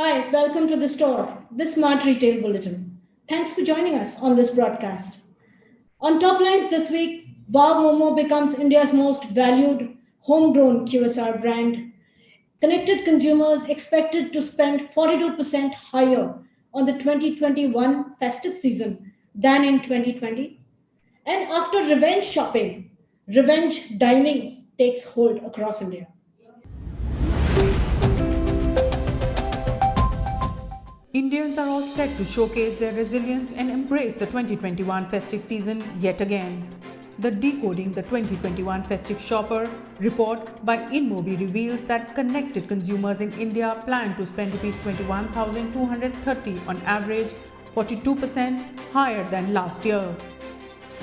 Hi, welcome to the store, the Smart Retail Bulletin. Thanks for joining us on this broadcast. On top lines this week, Wow Momo becomes India's most valued homegrown QSR brand. Connected consumers expected to spend 42% higher on the 2021 festive season than in 2020. And after revenge shopping, revenge dining takes hold across India. Indians are all set to showcase their resilience and embrace the 2021 festive season yet again. The Decoding the 2021 Festive Shopper report by InMobi reveals that connected consumers in India plan to spend Rs 21,230 on average, 42% higher than last year.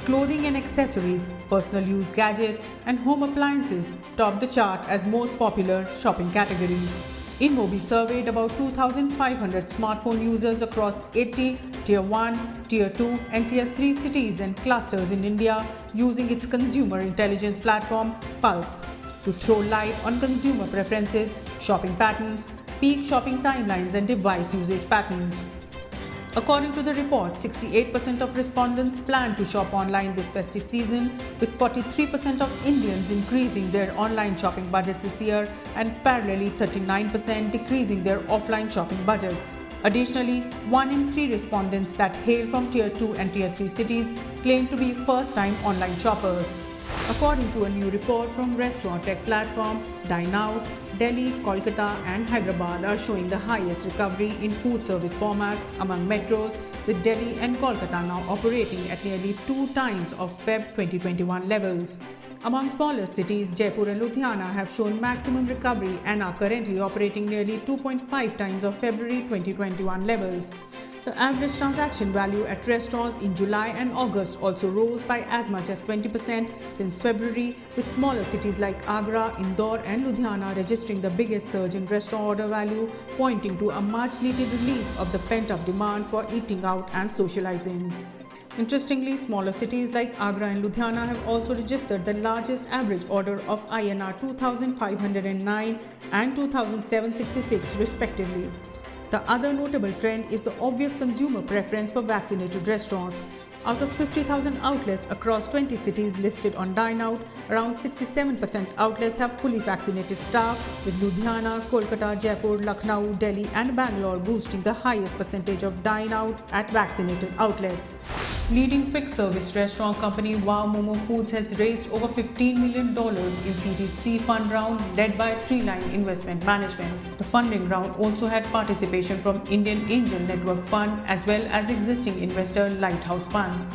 Clothing and accessories, personal use gadgets, and home appliances top the chart as most popular shopping categories. InMobi surveyed about 2,500 smartphone users across 80 Tier 1, Tier 2, and Tier 3 cities and clusters in India using its consumer intelligence platform Pulse to throw light on consumer preferences, shopping patterns, peak shopping timelines, and device usage patterns. According to the report, 68% of respondents plan to shop online this festive season, with 43% of Indians increasing their online shopping budgets this year and parallelly 39% decreasing their offline shopping budgets. Additionally, 1 in 3 respondents that hail from Tier 2 and Tier 3 cities claim to be first-time online shoppers. According to a new report from restaurant tech platform Dine Out, Delhi, Kolkata and Hyderabad are showing the highest recovery in food service formats among metros, with Delhi and Kolkata now operating at nearly 2 times of Feb 2021 levels. Among smaller cities, Jaipur and Ludhiana have shown maximum recovery and are currently operating nearly 2.5 times of February 2021 levels. The average transaction value at restaurants in July and August also rose by as much as 20% since February, with smaller cities like Agra, Indore, and Ludhiana registering the biggest surge in restaurant order value, pointing to a much needed release of the pent up demand for eating out and socializing. Interestingly, smaller cities like Agra and Ludhiana have also registered the largest average order of INR 2,509 and 2,766 respectively. The other notable trend is the obvious consumer preference for vaccinated restaurants. Out of 50,000 outlets across 20 cities listed on Dine Out, around 67% outlets have fully vaccinated staff, with Ludhiana, Kolkata, Jaipur, Lucknow, Delhi and Bangalore boosting the highest percentage of Dine Out at vaccinated outlets. Leading quick service restaurant company Wow Momo Foods has raised over $15 million in Series C fund round led by Treeline Investment Management. The funding round also had participation from Indian Angel Network Fund as well as existing investor Lighthouse Funds.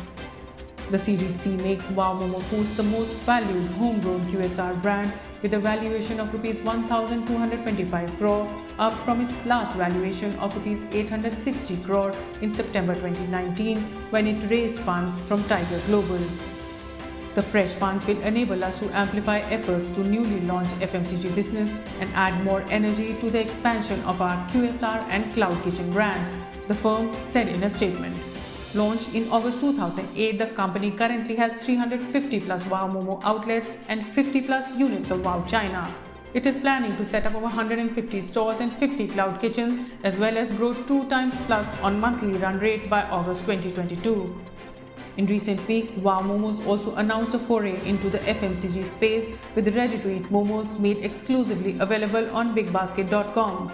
The Series C makes Wow Momo Foods the most valued homegrown QSR brand with a valuation of Rs 1,225 crore, up from its last valuation of Rs 860 crore in September 2019 when it raised funds from Tiger Global. The fresh funds will enable us to amplify efforts to newly launch FMCG business and add more energy to the expansion of our QSR and Cloud Kitchen brands, the firm said in a statement. Launched in August 2008, the company currently has 350 plus Wow Momo outlets and 50 plus units of Wow China. It is planning to set up over 150 stores and 50 cloud kitchens as well as grow 2 times plus on monthly run rate by August 2022. In recent weeks, Wow Momos also announced a foray into the FMCG space with ready-to-eat momos made exclusively available on BigBasket.com.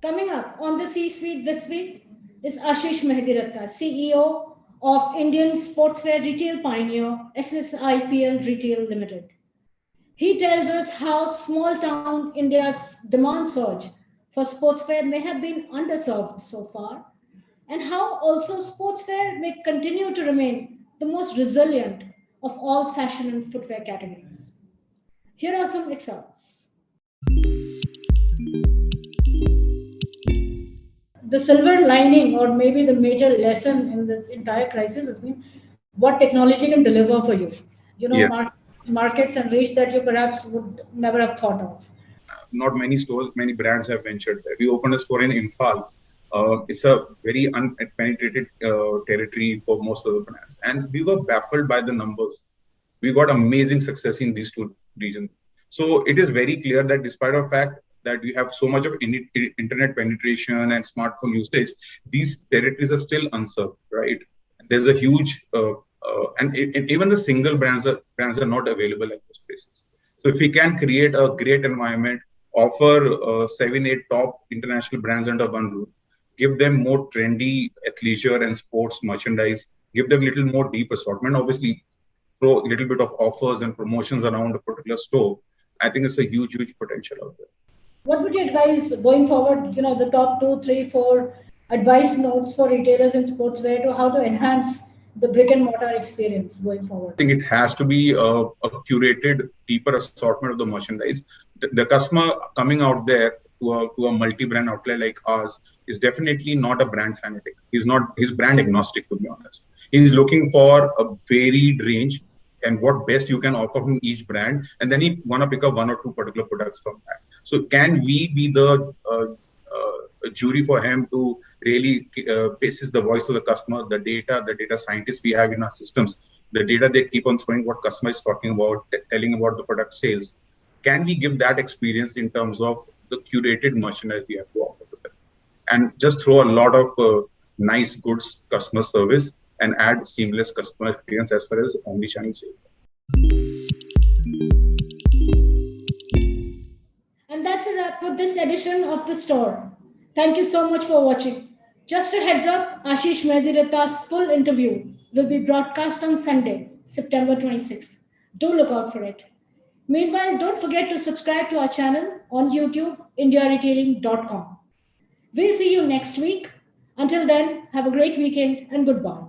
Coming up on the C-suite this week is Ashish Mehdiratna, CEO of Indian sportswear retail pioneer SSIPL Retail Limited. He tells us how small town India's demand surge for sportswear may have been underserved so far, and how also sportswear may continue to remain the most resilient of all fashion and footwear categories. Here are some examples. The silver lining, or maybe the major lesson in this entire crisis, has been what technology can deliver for you. You know, Yes, markets and reach that you perhaps would never have thought of. not many stores, many brands have ventured there. We opened a store in Imphal. It's a very unpenetrated territory for most of the brands. And we were baffled by the numbers. We got amazing success in these two regions. So it is very clear that despite the fact that we have so much of internet penetration and smartphone usage, these territories are still unserved, right? There's a huge, and even the single brands are not available at those places. So if we can create a great environment, offer 7, 8 top international brands under one roof, give them more trendy athleisure and sports merchandise, give them a little more deep assortment, obviously throw a little bit of offers and promotions around a particular store, I think it's a huge potential out there. What would you advise going forward, the top 2, 3, 4 advice notes for retailers in sportswear to how to enhance the brick and mortar experience going forward? I think it has to be a curated, deeper assortment of the merchandise. The customer coming out there to a multi-brand outlet like ours is definitely not a brand fanatic. He's brand agnostic, to be honest. He's looking for a varied range and what best you can offer from each brand, and then he want to pick up 1 or 2 particular products from that. So can we be the jury for him to really basis the voice of the customer, the data scientists we have in our systems, the data they keep on throwing what customer is talking about, telling about the product sales. Can we give that experience in terms of the curated merchandise we have to offer to them? And just throw a lot of nice goods customer service and add seamless customer experience as far as omnichannel sales. And that's a wrap for this edition of The Store. Thank you so much for watching. Just a heads up, Ashish Mehdiratha's full interview will be broadcast on Sunday, September 26th. Do look out for it. Meanwhile, don't forget to subscribe to our channel on YouTube, indiaretailing.com. We'll see you next week. Until then, have a great weekend and goodbye.